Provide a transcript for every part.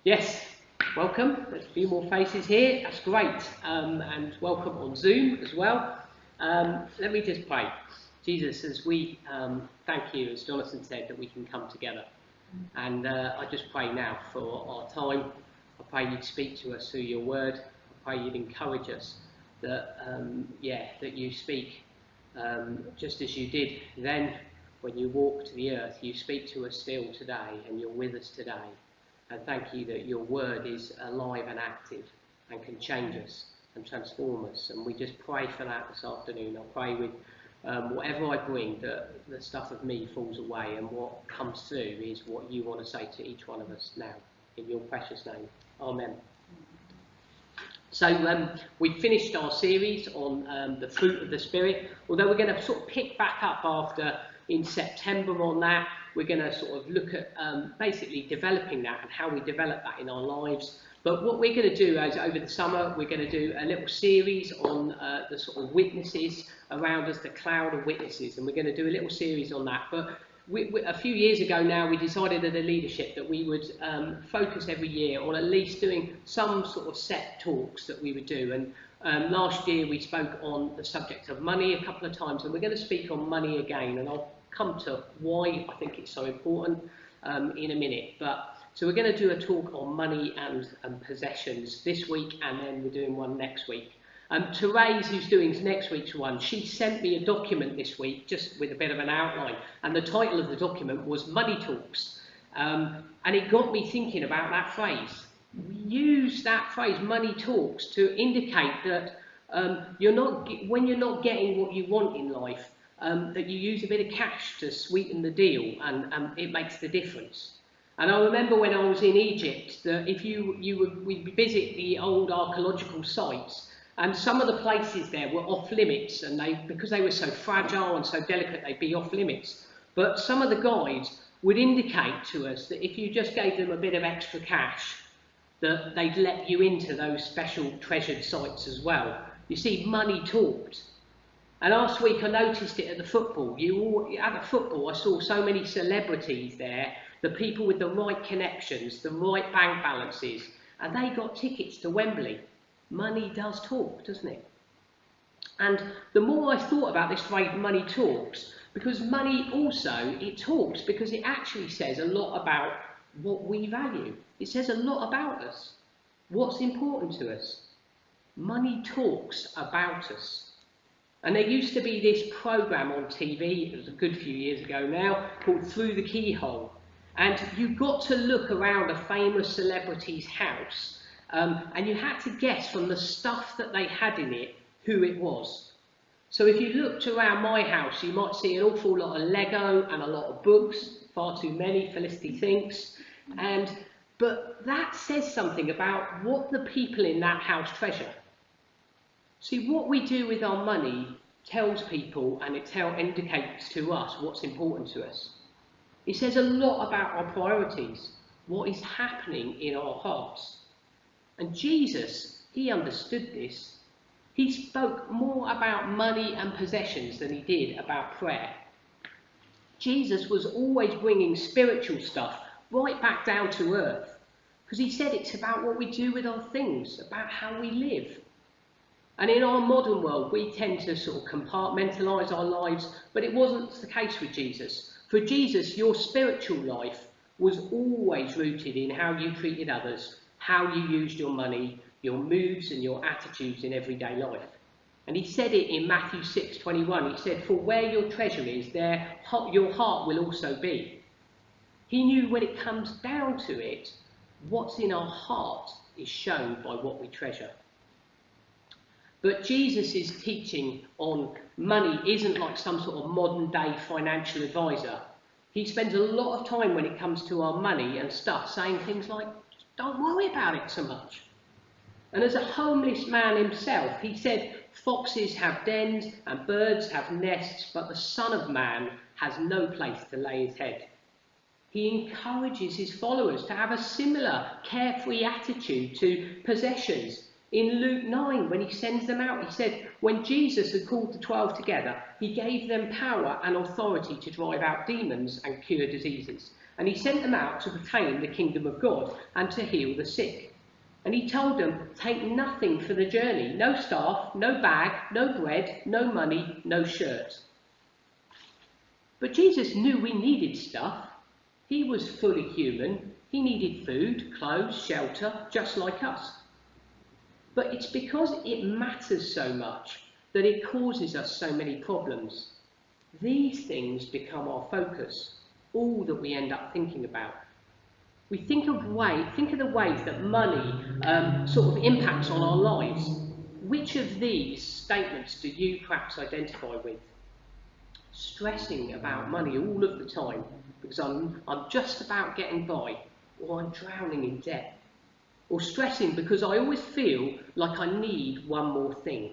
Yes, welcome. There's a few more faces here. That's great. And welcome on Zoom as well. Let me just pray. Jesus, as we thank you, as Jonathan said, that we can come together. And I just pray now for our time. I pray you'd speak to us through your word. I pray you'd encourage us that, that you speak just as you did then when you walked the earth. You speak to us still today, and you're with us today. And thank you that your word is alive and active and can change us and transform us. And we just pray for that this afternoon. I pray with whatever I bring, that the stuff of me falls away, and what comes through is what you want to say to each one of us now. In your precious name. Amen. So we finished our series on the fruit of the Spirit, although we're going to sort of pick back up in September on that. We're going to sort of look at basically developing that and how we develop that in our lives. But what we're going to do is over the summer, we're going to do a little series on the sort of witnesses around us, the cloud of witnesses, and we're going to do a little series on that. But a few years ago now, we decided as a leadership that we would focus every year on at least doing some sort of set talks that we would do. And last year we spoke on the subject of money a couple of times, and we're going to speak on money again, and I'll come to why I think it's so important in a minute. So we're going to do a talk on money and possessions this week, and then we're doing one next week. Therese, who's doing next week's one, she sent me a document this week just with a bit of an outline, and the title of the document was Money Talks, and it got me thinking about that phrase. We use that phrase, money talks, to indicate that when you're not getting what you want in life, that you use a bit of cash to sweeten the deal, and it makes the difference. And I remember when I was in Egypt, that if we'd visit the old archaeological sites, and some of the places there were off limits, and because they were so fragile and so delicate, they'd be off limits. But some of the guides would indicate to us that if you just gave them a bit of extra cash, that they'd let you into those special treasured sites as well. You see, money talked. And last week I noticed it at the football. At the football, I saw so many celebrities there, the people with the right connections, the right bank balances, and they got tickets to Wembley. Money does talk, doesn't it? And the more I thought about this phrase, money talks, because money also, it talks because it actually says a lot about what we value. It says a lot about us, what's important to us. Money talks about us. And there used to be this programme on TV, it was a good few years ago now, called Through the Keyhole. And you got to look around a famous celebrity's house, and you had to guess from the stuff that they had in it who it was. So if you looked around my house, you might see an awful lot of Lego and a lot of books, far too many, Felicity thinks. But that says something about what the people in that house treasure. See, what we do with our money tells people, and it indicates to us what's important to us. It says a lot about our priorities, what is happening in our hearts. And Jesus, he understood this. He spoke more about money and possessions than he did about prayer. Jesus was always bringing spiritual stuff right back down to earth, because he said it's about what we do with our things, about how we live. And in our modern world, we tend to sort of compartmentalise our lives, but it wasn't the case with Jesus. For Jesus, your spiritual life was always rooted in how you treated others, how you used your money, your moods and your attitudes in everyday life. And he said it in Matthew 6:21. He said, "For where your treasure is, there your heart will also be." He knew when it comes down to it, what's in our heart is shown by what we treasure. But Jesus' teaching on money isn't like some sort of modern day financial advisor. He spends a lot of time when it comes to our money and stuff saying things like, don't worry about it so much. And as a homeless man himself, he said, foxes have dens and birds have nests, but the Son of Man has no place to lay his head. He encourages his followers to have a similar carefree attitude to possessions. In Luke 9, when he sends them out, he said, when Jesus had called the 12 together, he gave them power and authority to drive out demons and cure diseases. And he sent them out to proclaim the kingdom of God and to heal the sick. And he told them, take nothing for the journey, no staff, no bag, no bread, no money, no shirt. But Jesus knew we needed stuff. He was fully human. He needed food, clothes, shelter, just like us. But it's because it matters so much that it causes us so many problems. These things become our focus, all that we end up thinking about. We think of the ways that money sort of impacts on our lives. Which of these statements do you perhaps identify with? Stressing about money all of the time because I'm just about getting by, or I'm drowning in debt. Or stressing because I always feel like I need one more thing,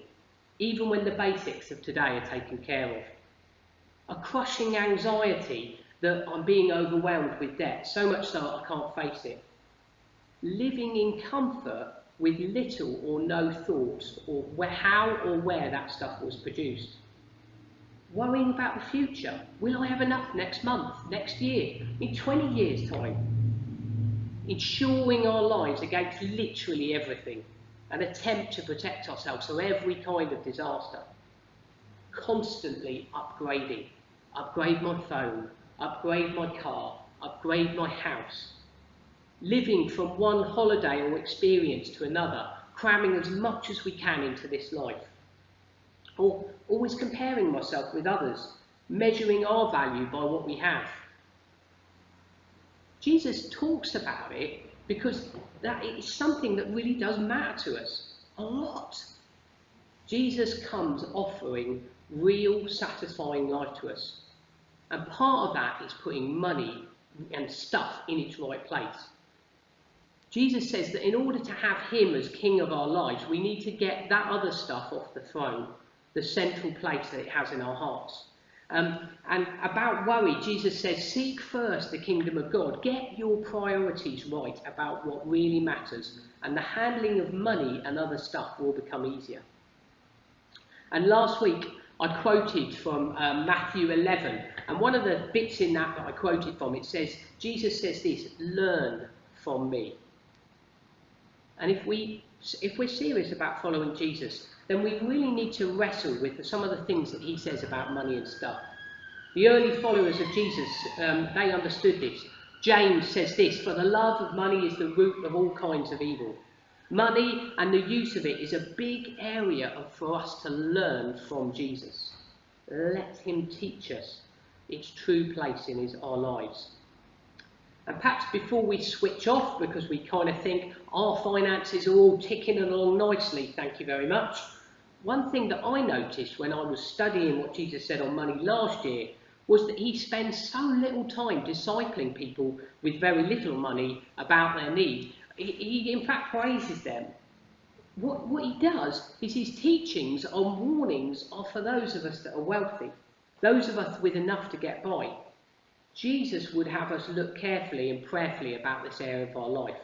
even when the basics of today are taken care of. A crushing anxiety that I'm being overwhelmed with debt, so much so I can't face it. Living in comfort with little or no thoughts or how or where that stuff was produced. Worrying about the future. Will I have enough next month, next year, in 20 years' time? Insuring our lives against literally everything. An attempt to protect ourselves from every kind of disaster. Constantly upgrading. Upgrade my phone, upgrade my car, upgrade my house. Living from one holiday or experience to another, cramming as much as we can into this life. Or always comparing myself with others, measuring our value by what we have. Jesus talks about it because that is something that really does matter to us a lot. Jesus comes offering real, satisfying life to us. And part of that is putting money and stuff in its right place. Jesus says that in order to have him as king of our lives, we need to get that other stuff off the throne, the central place that it has in our hearts. And about worry, Jesus says, seek first the kingdom of God. Get your priorities right about what really matters, and the handling of money and other stuff will become easier. And last week, I quoted from Matthew 11, and one of the bits in that I quoted from, it says, Jesus says this, learn from me. And if we're serious about following Jesus, then we really need to wrestle with some of the things that he says about money and stuff. The early followers of Jesus, they understood this. James says this, for the love of money is the root of all kinds of evil. Money and the use of it is a big area for us to learn from Jesus. Let him teach us its true place in our lives. And perhaps before we switch off, because we kind of think our finances are all ticking along nicely, thank you very much. One thing that I noticed when I was studying what Jesus said on money last year was that he spends so little time discipling people with very little money about their need. He in fact praises them. What he does is his teachings on warnings are for those of us that are wealthy, those of us with enough to get by. Jesus would have us look carefully and prayerfully about this area of our life.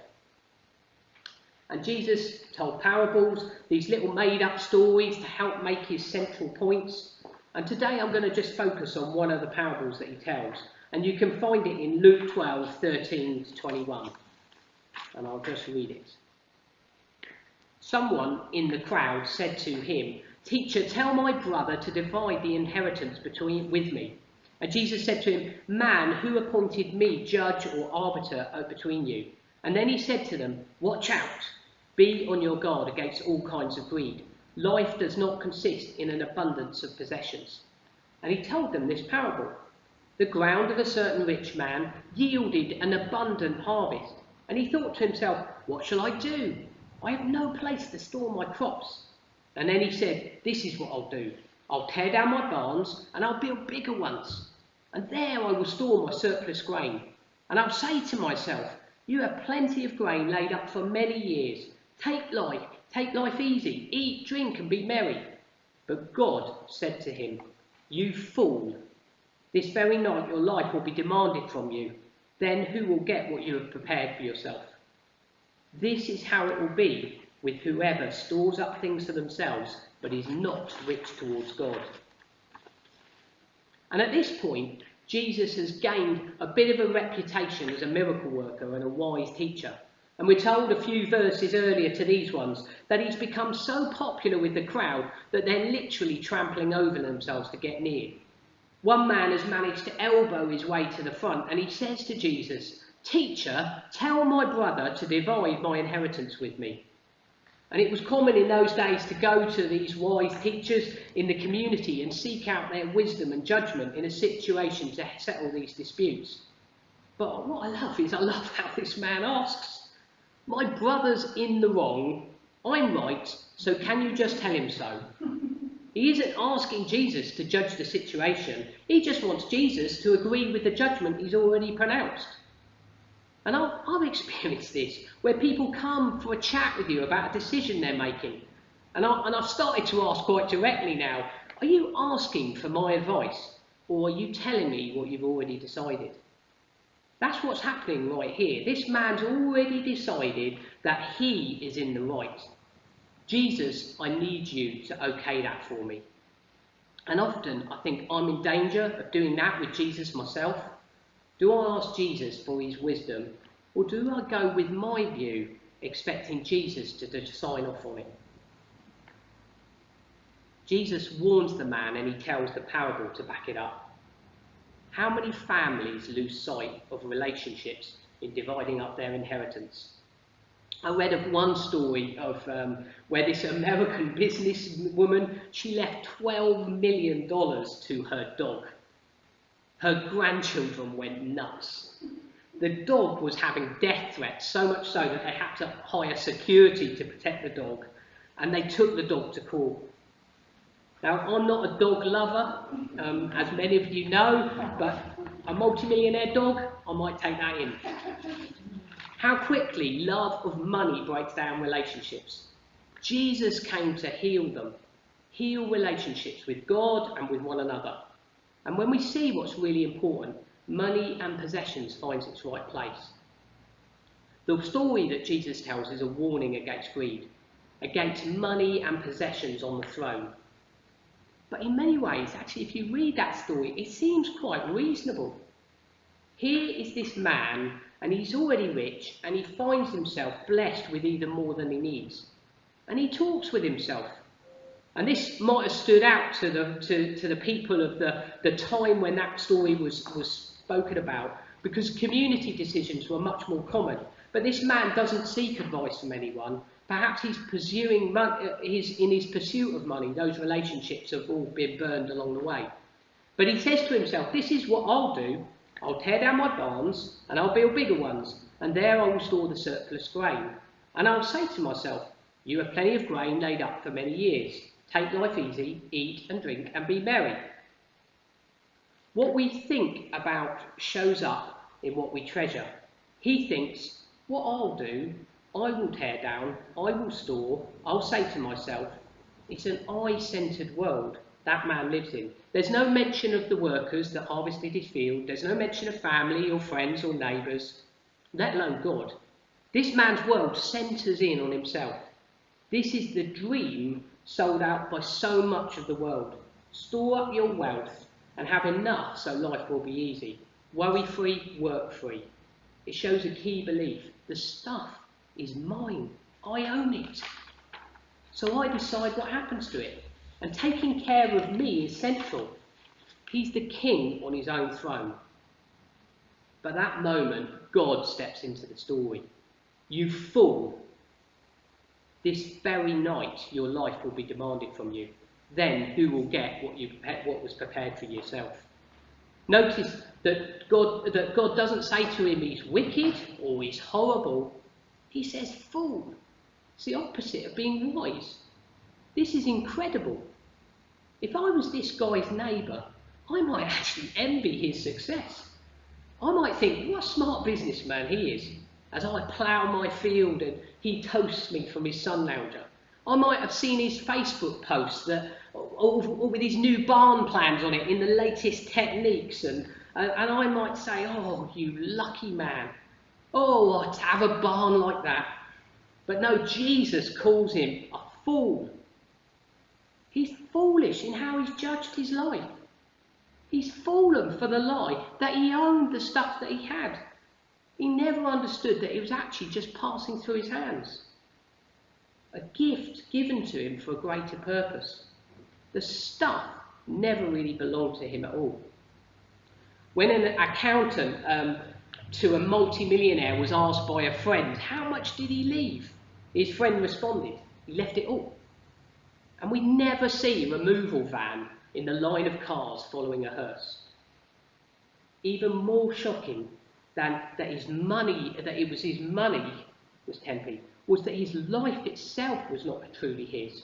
And Jesus told parables, these little made-up stories to help make his central points. And today I'm going to just focus on one of the parables that he tells. And you can find it in Luke 12, 13 to 21. And I'll just read it. Someone in the crowd said to him, "Teacher, tell my brother to divide the inheritance with me." And Jesus said to him, "Man, who appointed me judge or arbiter between you?" And then he said to them, "Watch out. Be on your guard against all kinds of greed. Life does not consist in an abundance of possessions." And he told them this parable. The ground of a certain rich man yielded an abundant harvest. And he thought to himself, "What shall I do? I have no place to store my crops." And then he said, "This is what I'll do. I'll tear down my barns and I'll build bigger ones. And there I will store my surplus grain. And I'll say to myself, you have plenty of grain laid up for many years. Take life easy, eat, drink and be merry." But God said to him, "You fool, this very night your life will be demanded from you. Then who will get what you have prepared for yourself? This is how it will be with whoever stores up things for themselves, but is not rich towards God." And at this point, Jesus has gained a bit of a reputation as a miracle worker and a wise teacher. And we're told a few verses earlier to these ones that he's become so popular with the crowd that they're literally trampling over themselves to get near. One man has managed to elbow his way to the front, and he says to Jesus, "Teacher, tell my brother to divide my inheritance with me." And it was common in those days to go to these wise teachers in the community and seek out their wisdom and judgment in a situation to settle these disputes. But what I love how this man asks, "My brother's in the wrong, I'm right, so can you just tell him so?" He isn't asking Jesus to judge the situation. He just wants Jesus to agree with the judgment he's already pronounced. And I've experienced this, where people come for a chat with you about a decision they're making. And I've started to ask quite directly now, are you asking for my advice, or are you telling me what you've already decided? That's what's happening right here. This man's already decided that he is in the right. Jesus, I need you to okay that for me. And often I think I'm in danger of doing that with Jesus myself. Do I ask Jesus for his wisdom, or do I go with my view, expecting Jesus to sign off on it? Jesus warns the man, and he tells the parable to back it up. How many families lose sight of relationships in dividing up their inheritance? I read of one story of where this American businesswoman, she left $12 million to her dog. Her grandchildren went nuts. The dog was having death threats, so much so that they had to hire security to protect the dog, and they took the dog to court. Now, I'm not a dog lover, as many of you know, but a multi-millionaire dog, I might take that in. How quickly love of money breaks down relationships. Jesus came to heal them, heal relationships with God and with one another. And when we see what's really important, money and possessions finds its right place. The story that Jesus tells is a warning against greed, against money and possessions on the throne. But in many ways, actually, if you read that story, it seems quite reasonable. Here is this man, and he's already rich, and he finds himself blessed with even more than he needs. And he talks with himself. And this might have stood out to the people of the time when that story was spoken about, because community decisions were much more common. But this man doesn't seek advice from anyone. Perhaps he's pursuing in his pursuit of money, those relationships have all been burned along the way. But he says to himself, this is what I'll do. I'll tear down my barns and I'll build bigger ones, and there I will store the surplus grain. And I'll say to myself, you have plenty of grain laid up for many years. Take life easy, eat and drink and be merry. What we think about shows up in what we treasure. He thinks, what I'll do, I will tear down, I will store, I'll say to myself, it's an I-centred world that man lives in. There's no mention of the workers that harvested his field. There's no mention of family or friends or neighbours, let alone God. This man's world centres in on himself. This is the dream sold out by so much of the world. Store up your wealth and have enough so life will be easy. Worry-free, work-free. It shows a key belief. The stuff is mine. I own it. So I decide what happens to it. And taking care of me is central. He's the king on his own throne. But that moment, God steps into the story. You fool. This very night, your life will be demanded from you. Then who will get what was prepared for yourself? Notice that God doesn't say to him he's wicked or he's horrible. He says fool. It's the opposite of being wise. This is incredible. If I was this guy's neighbour, I might actually envy his success. I might think, what a smart businessman he is, as I plough my field and he toasts me from his sun lounger. I might have seen his Facebook posts with his new barn plans on it in the latest techniques, and I might say, oh, you lucky man. Oh, to have a barn like that. But no, Jesus calls him a fool. He's foolish in how he's judged his life. He's fallen for the lie that he owned the stuff that he had. He never understood that it was actually just passing through his hands. A gift given to him for a greater purpose. The stuff never really belonged to him at all. When an accountant to a multi-millionaire was asked by a friend, how much did he leave? His friend responded, he left it all. And we never see a removal van in the line of cars following a hearse. Even more shocking than that it was his money was 10p, was that his life itself was not truly his.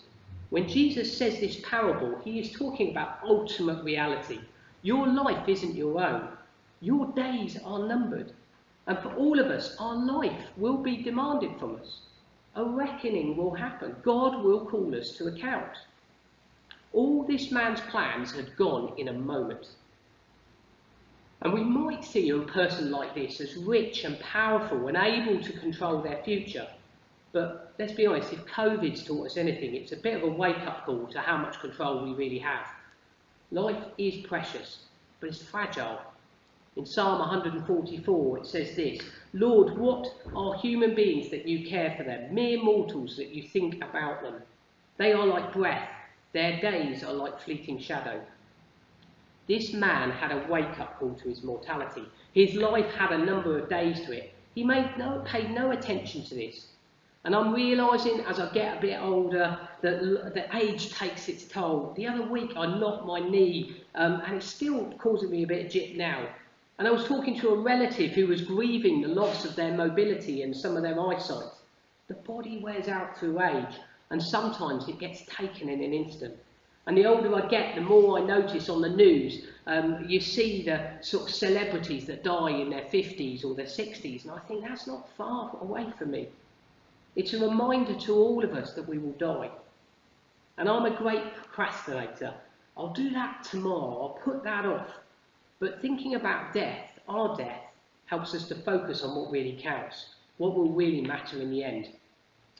When Jesus says this parable, he is talking about ultimate reality. Your life isn't your own. Your days are numbered. And for all of us, our life will be demanded from us. A reckoning will happen. God will call us to account. All this man's plans had gone in a moment. And we might see a person like this as rich and powerful and able to control their future. But let's be honest, if COVID's taught us anything, it's a bit of a wake-up call to how much control we really have. Life is precious, but it's fragile. In Psalm 144, it says this, Lord, what are human beings that you care for them, mere mortals that you think about them? They are like breath, their days are like fleeting shadow. This man had a wake-up call to his mortality. His life had a number of days to it. He paid no attention to this. And I'm realising as I get a bit older that the age takes its toll. The other week I knocked my knee and it's still causing me a bit of jip now. And I was talking to a relative who was grieving the loss of their mobility and some of their eyesight. The body wears out through age and sometimes it gets taken in an instant. And the older I get, the more I notice on the news, you see the sort of celebrities that die in their 50s or their 60s, and I think that's not far away from me. It's a reminder to all of us that we will die. And I'm a great procrastinator. I'll do that tomorrow, I'll put that off. But thinking about death, our death, helps us to focus on what really counts, what will really matter in the end.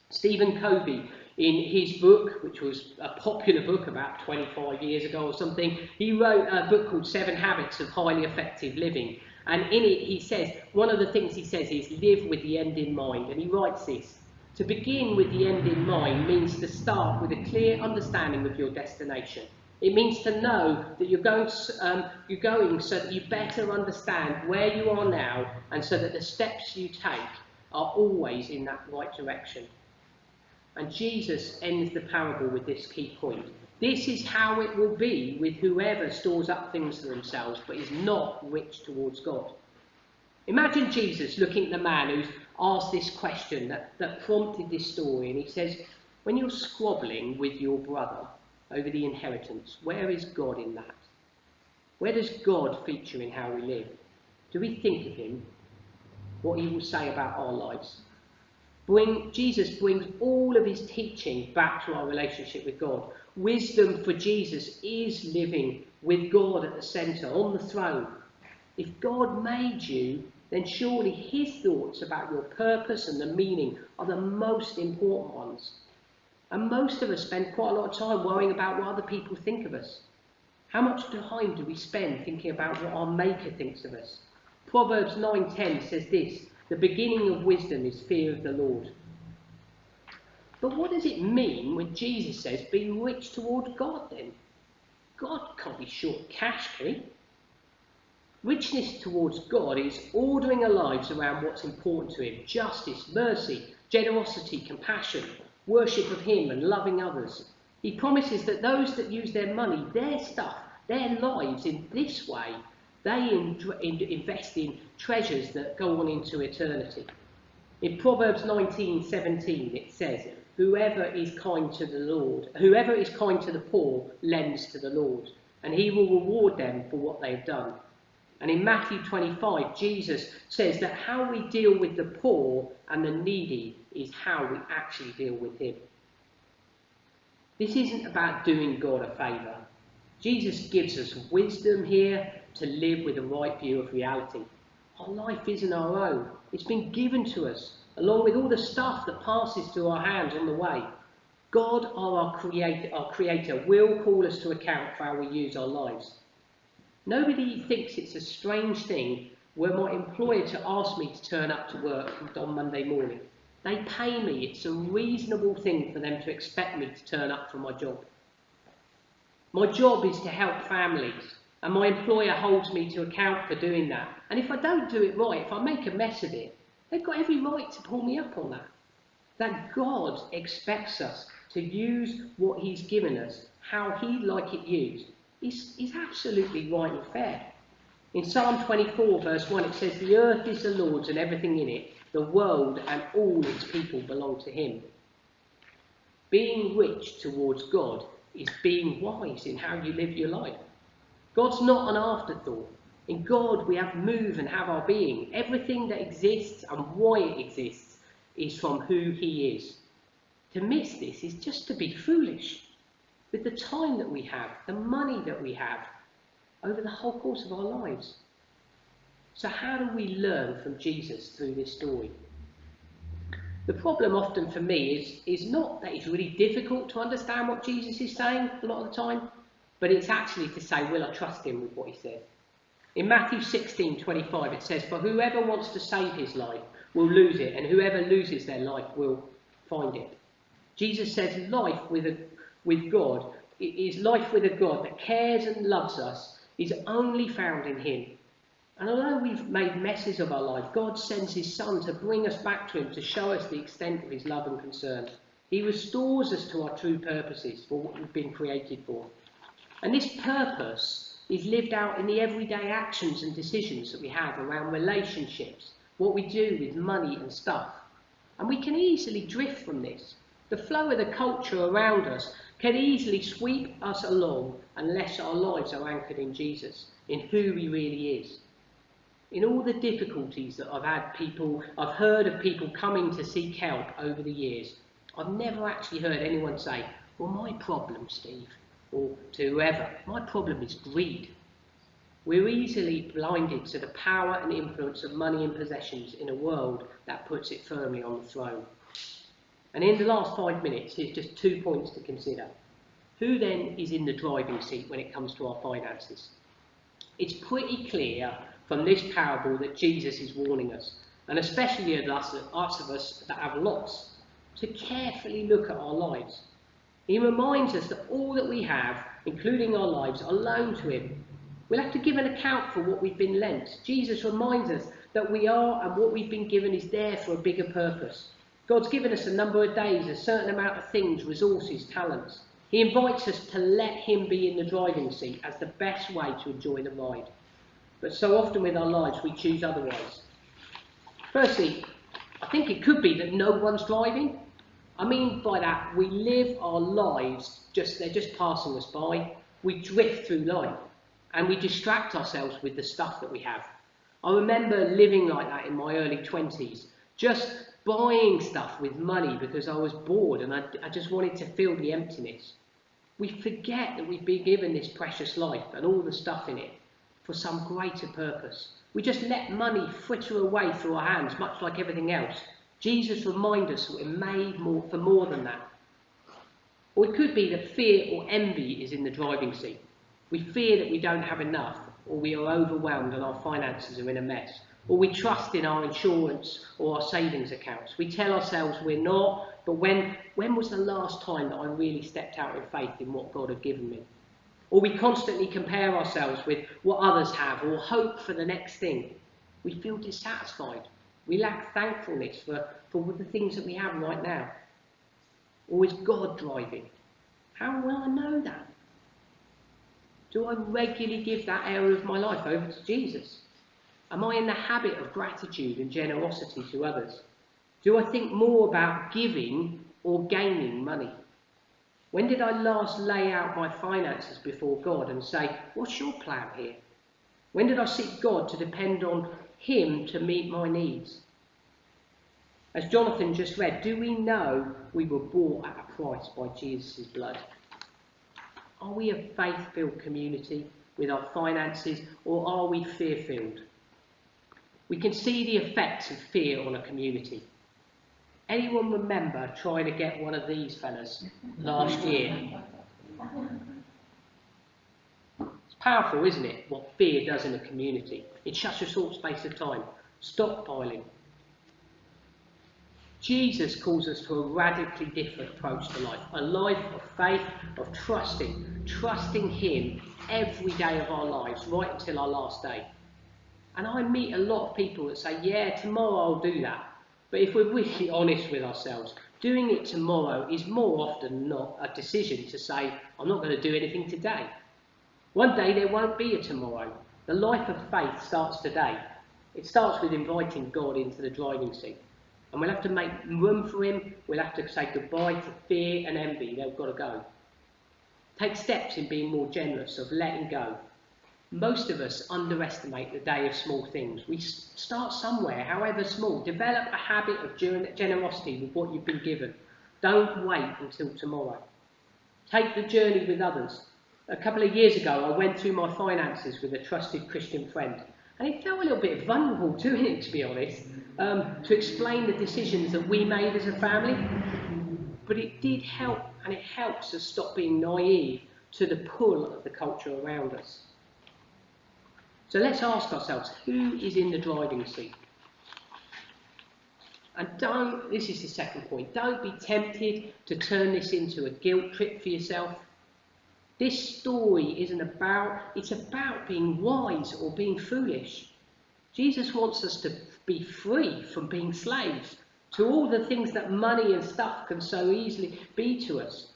Stephen Covey, in his book, which was a popular book about 25 years ago or something, he wrote a book called 7 Habits of Highly Effective Living. And in it, he says, one of the things he says is live with the end in mind. And he writes this, to begin with the end in mind means to start with a clear understanding of your destination. It means to know that you're going so that you better understand where you are now and so that the steps you take are always in that right direction. And Jesus ends the parable with this key point. This is how it will be with whoever stores up things for themselves but is not rich towards God. Imagine Jesus looking at the man who's asked this question that prompted this story, and he says, when you're squabbling with your brother over the inheritance, where is God in that? Where does God feature in how we live? Do we think of him? What he will say about our lives? Jesus brings all of his teaching back to our relationship with God. Wisdom for Jesus is living with God at the centre, on the throne. If God made you, then surely his thoughts about your purpose and the meaning are the most important ones. And most of us spend quite a lot of time worrying about what other people think of us. How much time do we spend thinking about what our Maker thinks of us? Proverbs 9:10 says this, the beginning of wisdom is fear of the Lord. But what does it mean when Jesus says, be rich toward God then? God can't be short cash, can he? Richness towards God is ordering our lives around what's important to him. Justice, mercy, generosity, compassion, worship of him and loving others. He promises that those that use their money, their stuff, their lives in this way, they invest in treasures that go on into eternity. In Proverbs 19:17 it says, whoever is kind to the poor lends to the Lord, and he will reward them for what they have done. And in Matthew 25, Jesus says that how we deal with the poor and the needy is how we actually deal with him. This isn't about doing God a favour. Jesus gives us wisdom here to live with the right view of reality. Our life isn't our own. It's been given to us, along with all the stuff that passes through our hands on the way. God, our creator, will call us to account for how we use our lives. Nobody thinks it's a strange thing were my employer to ask me to turn up to work on Monday morning. They pay me. It's a reasonable thing for them to expect me to turn up for my job. My job is to help families, and my employer holds me to account for doing that. And if I don't do it right, if I make a mess of it, they've got every right to pull me up on that. That God expects us to use what he's given us, how he'd like it used, is absolutely right and fair. In Psalm 24 verse 1 it says, "The earth is the Lord's and everything in it, the world and all its people belong to him." Being rich towards God is being wise in how you live your life. God's not an afterthought. In God we have move and have our being. Everything that exists and why it exists is from who he is. To miss this is just to be foolish. With the time that we have, the money that we have, over the whole course of our lives. So how do we learn from Jesus through this story? The problem often for me is not that it's really difficult to understand what Jesus is saying a lot of the time, but it's actually to say, will I trust him with what he said? In Matthew 16:25 it says, "For whoever wants to save his life will lose it, and whoever loses their life will find it." Jesus says life with God is life with a God that cares and loves us is only found in him. And although we've made messes of our life, God sends his Son to bring us back to him, to show us the extent of his love and concern. He restores us to our true purposes for what we've been created for. And this purpose is lived out in the everyday actions and decisions that we have around relationships, what we do with money and stuff. And we can easily drift from this. The flow of the culture around us can easily sweep us along unless our lives are anchored in Jesus, in who he really is. In all the difficulties that I've heard of people coming to seek help over the years, I've never actually heard anyone say, "Well, my problem, Steve," or to whoever, "My problem is greed." We're easily blinded to the power and influence of money and possessions in a world that puts it firmly on the throne. And in the last 5 minutes, here's just 2 points to consider. Who then is in the driving seat when it comes to our finances? It's pretty clear from this parable that Jesus is warning us, and especially us of us that have lots, to carefully look at our lives. He reminds us that all that we have, including our lives, are loaned to him. We'll have to give an account for what we've been lent. Jesus reminds us that we are and what we've been given is there for a bigger purpose. God's given us a number of days, a certain amount of things, resources, talents. He invites us to let him be in the driving seat as the best way to enjoy the ride. But so often with our lives, we choose otherwise. Firstly, I think it could be that no one's driving. I mean by that, we live our lives, they're just passing us by. We drift through life and we distract ourselves with the stuff that we have. I remember living like that in my early 20s, just buying stuff with money because I was bored and I just wanted to fill the emptiness. We forget that we've been given this precious life and all the stuff in it for some greater purpose. We just let money fritter away through our hands, much like everything else. Jesus reminds us that we're made for more than that. Or it could be that fear or envy is in the driving seat. We fear that we don't have enough, or we are overwhelmed and our finances are in a mess. Or we trust in our insurance or our savings accounts. We tell ourselves we're not, but when was the last time that I really stepped out in faith in what God had given me? Or we constantly compare ourselves with what others have or hope for the next thing. We feel dissatisfied. We lack thankfulness for the things that we have right now. Or is God driving? How will I know that? Do I regularly give that area of my life over to Jesus? Am I in the habit of gratitude and generosity to others? Do I think more about giving or gaining money? When did I last lay out my finances before God and say, "What's your plan here?" When did I seek God to depend on him to meet my needs? As Jonathan just read, do we know we were bought at a price by Jesus' blood? Are we a faith-filled community with our finances, or are we fear-filled? We can see the effects of fear on a community. Anyone remember trying to get one of these fellas last year? It's Powerful, isn't it, what fear does in a community? In such a short space of time. Stockpiling. Jesus calls us to a radically different approach to life. A life of faith, of trusting him every day of our lives, right until our last day. And I meet a lot of people that say, yeah, tomorrow I'll do that. But if we're really honest with ourselves, doing it tomorrow is more often than not a decision to say, I'm not going to do anything today. One day there won't be a tomorrow. The life of faith starts today. It starts with inviting God into the driving seat. And we'll have to make room for him. We'll have to say goodbye to fear and envy. They've got to go. Take steps in being more generous, of letting go. Most of us underestimate the day of small things. We start somewhere, however small. Develop a habit of generosity with what you've been given. Don't wait until tomorrow. Take the journey with others. A couple of years ago, I went through my finances with a trusted Christian friend. And it felt a little bit vulnerable doing it, to be honest, to explain the decisions that we made as a family. But it did help, and it helps us stop being naive to the pull of the culture around us. So let's ask ourselves, who is in the driving seat? And this is the second point, don't be tempted to turn this into a guilt trip for yourself. This story it's about being wise or being foolish. Jesus wants us to be free from being slaves to all the things that money and stuff can so easily be to us.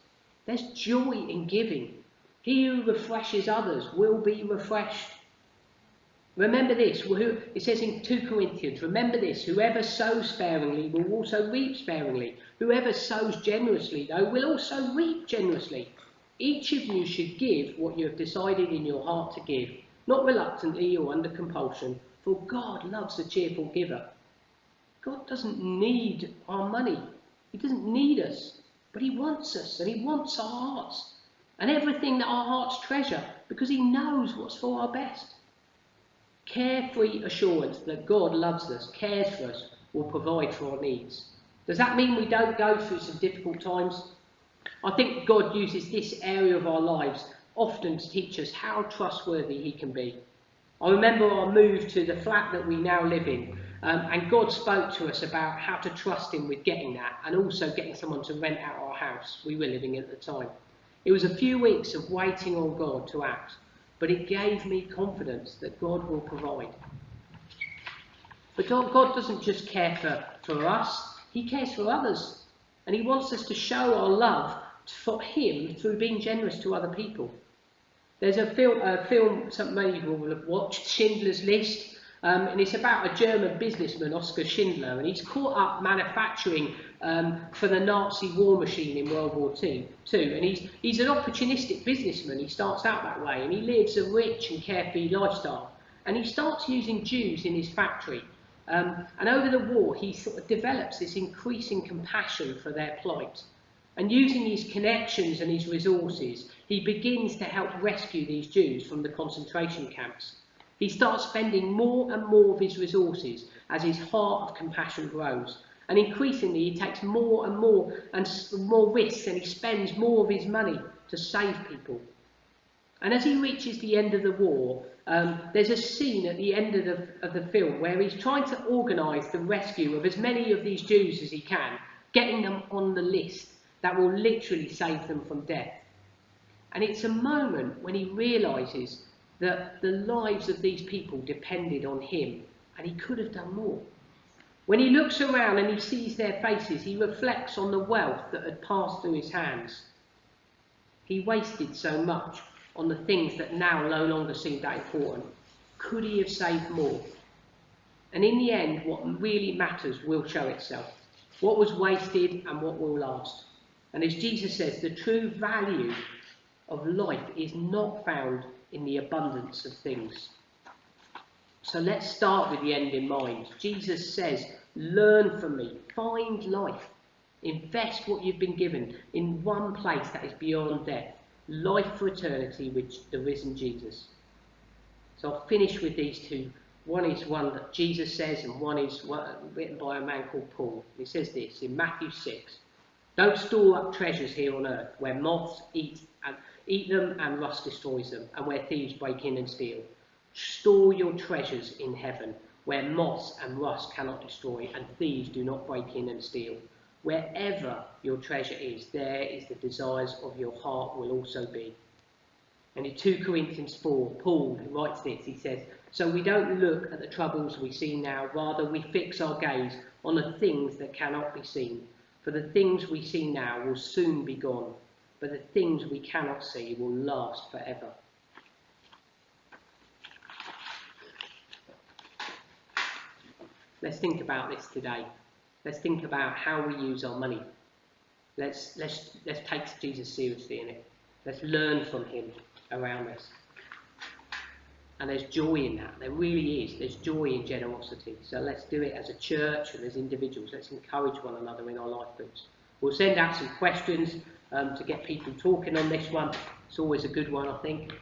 There's joy in giving. He who refreshes others will be refreshed. Remember this, it says in 2 Corinthians, remember this, whoever sows sparingly will also reap sparingly. Whoever sows generously, though, will also reap generously. Each of you should give what you have decided in your heart to give, not reluctantly or under compulsion, for God loves a cheerful giver. God doesn't need our money. He doesn't need us, but he wants us, and he wants our hearts, and everything that our hearts treasure, because he knows what's for our best. Carefree assurance that God loves us, cares for us, will provide for our needs. Does that mean we don't go through some difficult times? I think God uses this area of our lives often to teach us how trustworthy he can be. I remember our move to the flat that we now live in, and God spoke to us about how to trust him with getting that, and also getting someone to rent out our house we were living in at the time. It was a few weeks of waiting on God to act, but it gave me confidence that God will provide. But God doesn't just care for us, he cares for others. And he wants us to show our love for him through being generous to other people. There's a film some many people will have watched, Schindler's List, and it's about a German businessman, Oskar Schindler, and he's caught up manufacturing for the Nazi war machine in World War II. And he's an opportunistic businessman. He starts out that way, and he lives a rich and carefree lifestyle. And he starts using Jews in his factory. And over the war, he sort of develops this increasing compassion for their plight. And using his connections and his resources, he begins to help rescue these Jews from the concentration camps. He starts spending more and more of his resources as his heart of compassion grows. And increasingly, he takes more and more risks, and he spends more of his money to save people. And as he reaches the end of the war, there's a scene at the end of the film where he's trying to organise the rescue of as many of these Jews as he can, getting them on the list that will literally save them from death. And it's a moment when he realises that the lives of these people depended on him, and he could have done more. When he looks around and he sees their faces, he reflects on the wealth that had passed through his hands. He wasted so much on the things that now no longer seem that important. Could he have saved more? And in the end, what really matters will show itself. What was wasted and what will last. And as Jesus says, the true value of life is not found in the abundance of things. So let's start with the end in mind. Jesus says, learn from me, find life, invest what you've been given in one place that is beyond death, life for eternity with the risen Jesus. So I'll finish with these two. One is one that Jesus says, and one is written by a man called Paul. He says this in Matthew 6. Don't store up treasures here on earth, where moths eat eat them and rust destroys them, and where thieves break in and steal. Store your treasures in heaven, where moss and rust cannot destroy, and thieves do not break in and steal. Wherever your treasure is, there is the desires of your heart will also be. And in 2 Corinthians 4, Paul writes this, he says, so we don't look at the troubles we see now, rather we fix our gaze on the things that cannot be seen. For the things we see now will soon be gone, but the things we cannot see will last forever. Let's think about this today. Let's think about how we use our money. Let's take Jesus seriously in it. Let's learn from him around us. And there's joy in that. There really is. There's joy in generosity. So let's do it as a church and as individuals. Let's encourage one another in our life groups. We'll send out some questions to get people talking on this one. It's always a good one, I think.